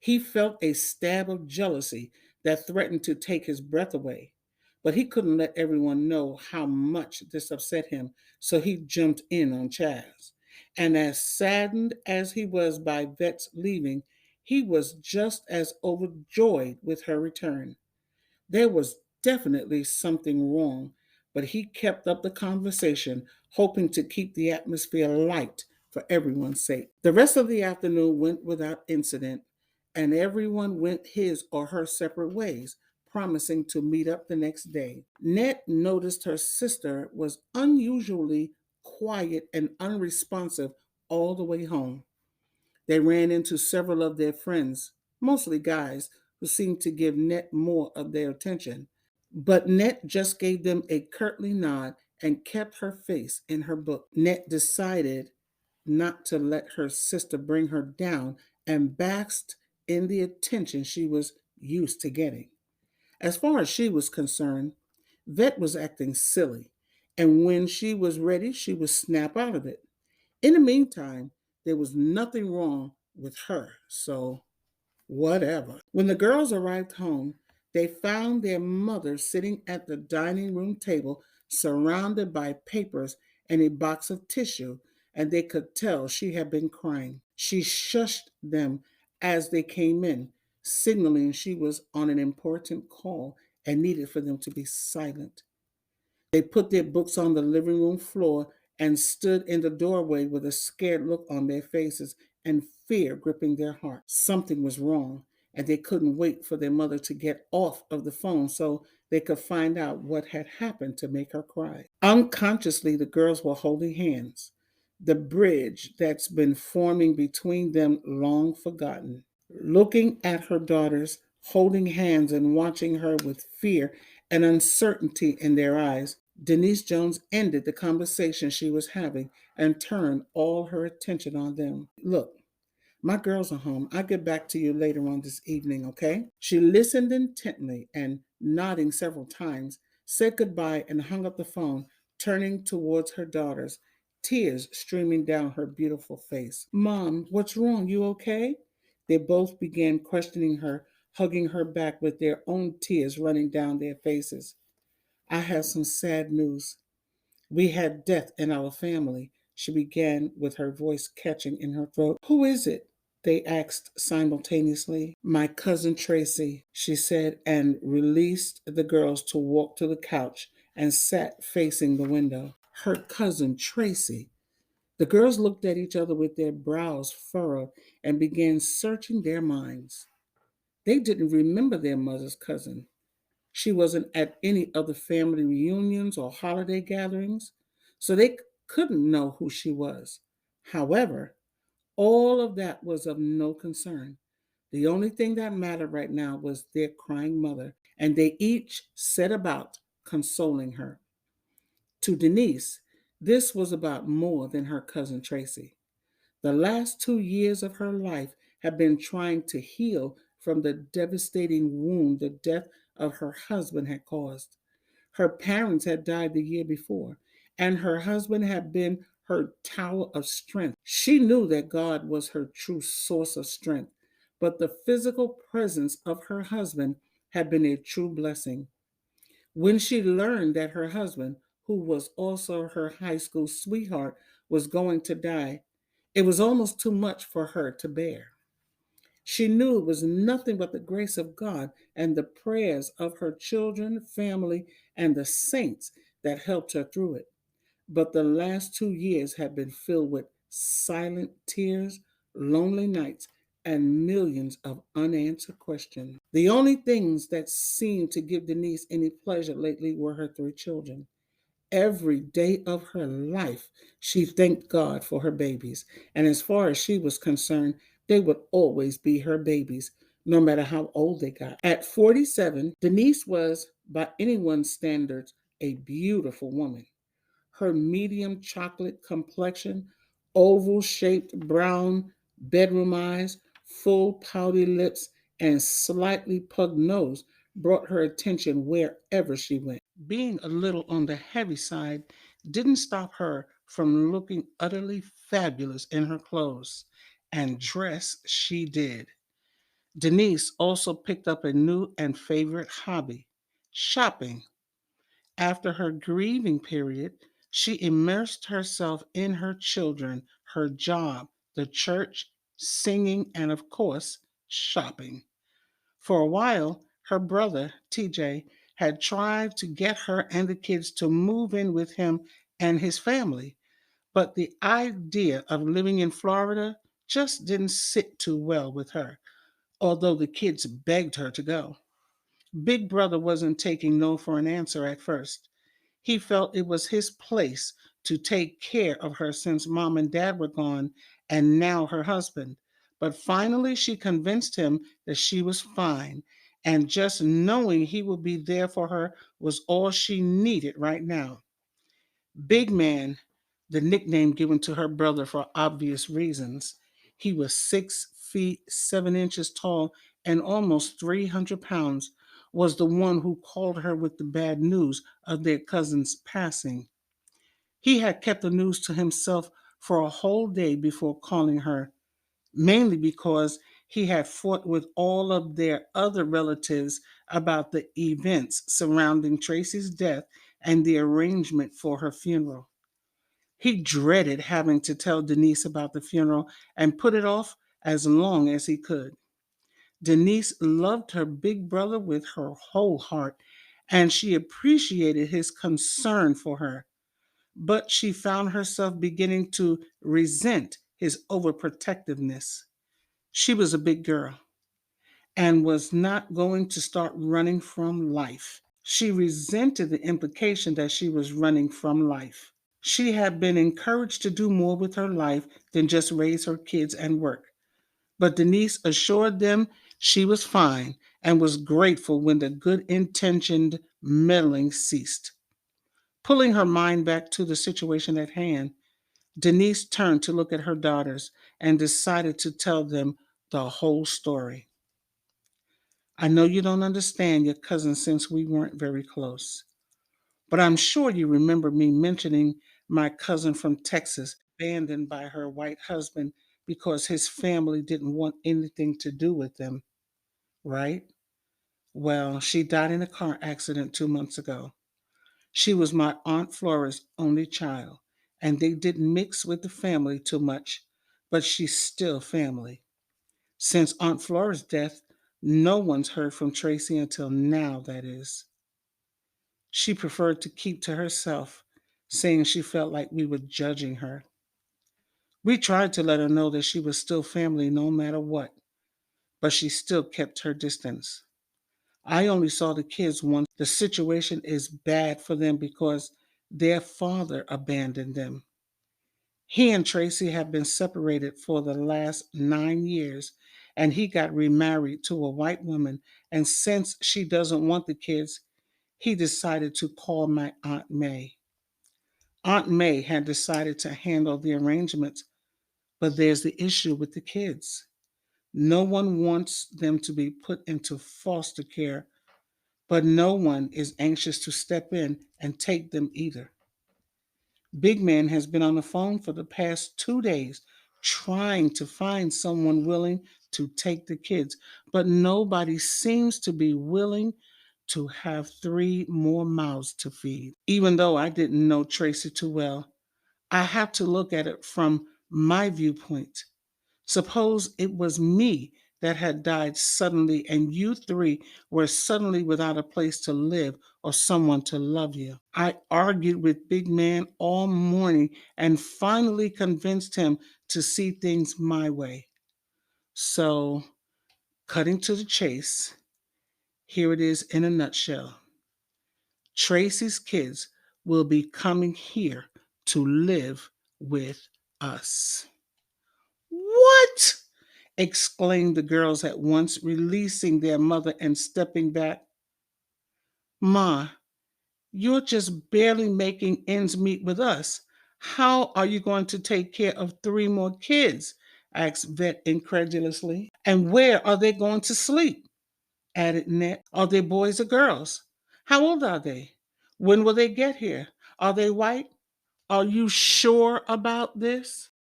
He felt a stab of jealousy that threatened to take his breath away. But he couldn't let everyone know how much this upset him, so he jumped in on Chaz. And as saddened as he was by Vet's leaving, he was just as overjoyed with her return. There was definitely something wrong, but he kept up the conversation, hoping to keep the atmosphere light for everyone's sake. The rest of the afternoon went without incident, and everyone went his or her separate ways, promising to meet up the next day. Ned noticed her sister was unusually quiet and unresponsive all the way home. They ran into several of their friends, mostly guys, who seemed to give Net more of their attention. But Net just gave them a curtly nod and kept her face in her book. Net decided not to let her sister bring her down and basked in the attention she was used to getting. As far as she was concerned, Vet was acting silly, and when she was ready, she would snap out of it. In the meantime, there was nothing wrong with her, so whatever. When the girls arrived home, they found their mother sitting at the dining room table, surrounded by papers and a box of tissue, and they could tell she had been crying. She shushed them as they came in, signaling she was on an important call and needed for them to be silent. They put their books on the living room floor and stood in the doorway with a scared look on their faces and fear gripping their hearts. Something was wrong, and they couldn't wait for their mother to get off of the phone so they could find out what had happened to make her cry. Unconsciously, the girls were holding hands, the bridge that's been forming between them long forgotten. Looking at her daughters, holding hands and watching her with fear and uncertainty in their eyes, Denise Jones ended the conversation she was having and turned all her attention on them. Look, my girls are home. I'll get back to you later on this evening, okay? She listened intently and, nodding several times, said goodbye and hung up the phone, turning towards her daughters, tears streaming down her beautiful face. Mom, what's wrong? You okay? They both began questioning her, hugging her back with their own tears running down their faces. I have some sad news. We had death in our family, she began with her voice catching in her throat. Who is it? They asked simultaneously. My cousin Tracy, she said, and released the girls to walk to the couch and sat facing the window. Her cousin Tracy. The girls looked at each other with their brows furrowed and began searching their minds. They didn't remember their mother's cousin. She wasn't at any other family reunions or holiday gatherings, so they couldn't know who she was. However, all of that was of no concern. The only thing that mattered right now was their crying mother, and they each set about consoling her. To Denise, this was about more than her cousin Tracy. The last 2 years of her life had been trying to heal from the devastating wound the death of her husband had caused. Her parents had died the year before, and her husband had been her tower of strength. She knew that God was her true source of strength, but the physical presence of her husband had been a true blessing. When she learned that her husband, who was also her high school sweetheart, was going to die, it was almost too much for her to bear. She knew it was nothing but the grace of God and the prayers of her children, family, and the saints that helped her through it. But the last 2 years had been filled with silent tears, lonely nights, and millions of unanswered questions. The only things that seemed to give Denise any pleasure lately were her 3 children. Every day of her life, she thanked God for her babies. And as far as she was concerned, they would always be her babies, no matter how old they got. At 47, Denise was, by anyone's standards, a beautiful woman. Her medium chocolate complexion, oval shaped brown bedroom eyes, full pouty lips, and slightly pug nose brought her attention wherever she went. Being a little on the heavy side didn't stop her from looking utterly fabulous in her clothes, and dress she did. Denise also picked up a new and favorite hobby, shopping. After her grieving period, she immersed herself in her children, her job, the church, singing, and of course, shopping. For a while, her brother, TJ, had tried to get her and the kids to move in with him and his family, but the idea of living in Florida just didn't sit too well with her, although the kids begged her to go. Big Brother wasn't taking no for an answer at first. He felt it was his place to take care of her since mom and dad were gone and now her husband. But finally, she convinced him that she was fine, and just knowing he would be there for her was all she needed right now. Big Man, the nickname given to her brother for obvious reasons. He was 6 feet 7 inches tall and almost 300 pounds, was the one who called her with the bad news of their cousin's passing. He had kept the news to himself for a whole day before calling her, mainly because he had fought with all of their other relatives about the events surrounding Tracy's death and the arrangement for her funeral. He dreaded having to tell Denise about the funeral and put it off as long as he could. Denise loved her big brother with her whole heart, and she appreciated his concern for her. But she found herself beginning to resent his overprotectiveness. She was a big girl and was not going to start running from life. She resented the implication that she was running from life. She had been encouraged to do more with her life than just raise her kids and work. But Denise assured them she was fine and was grateful when the good intentioned meddling ceased. Pulling her mind back to the situation at hand, Denise turned to look at her daughters and decided to tell them the whole story. I know you don't understand your cousin since we weren't very close, but I'm sure you remember me mentioning my cousin from Texas abandoned by her white husband because his family didn't want anything to do with them, right? Well, she died in a car accident 2 months ago. She was my Aunt Flora's only child, and they didn't mix with the family too much, but she's still family. Since Aunt Flora's death, no one's heard from Tracy until now, that is. She preferred to keep to herself, saying she felt like we were judging her. We tried to let her know that she was still family no matter what, but she still kept her distance. I only saw the kids once. The situation is bad for them because their father abandoned them. He and Tracy have been separated for the last 9 years, and he got remarried to a white woman. And since she doesn't want the kids, he decided to call my Aunt May. Aunt May had decided to handle the arrangements, but there's the issue with the kids. No one wants them to be put into foster care, but no one is anxious to step in and take them either. Big Man has been on the phone for the past 2 days trying to find someone willing to take the kids, but nobody seems to be willing to have 3 more mouths to feed. Even though I didn't know Tracy too well, I have to look at it from my viewpoint. Suppose it was me that had died suddenly and you three were suddenly without a place to live or someone to love you. I argued with Big Man all morning and finally convinced him to see things my way. So, cutting to the chase, here it is in a nutshell. Tracy's kids will be coming here to live with us. What? Exclaimed the girls at once, releasing their mother and stepping back. Ma, you're just barely making ends meet with us. How are you going to take care of 3 more kids? Asked Vet incredulously. And where are they going to sleep? Added Net. Are they boys or girls? How old are they? When will they get here? Are they white? Are you sure about this?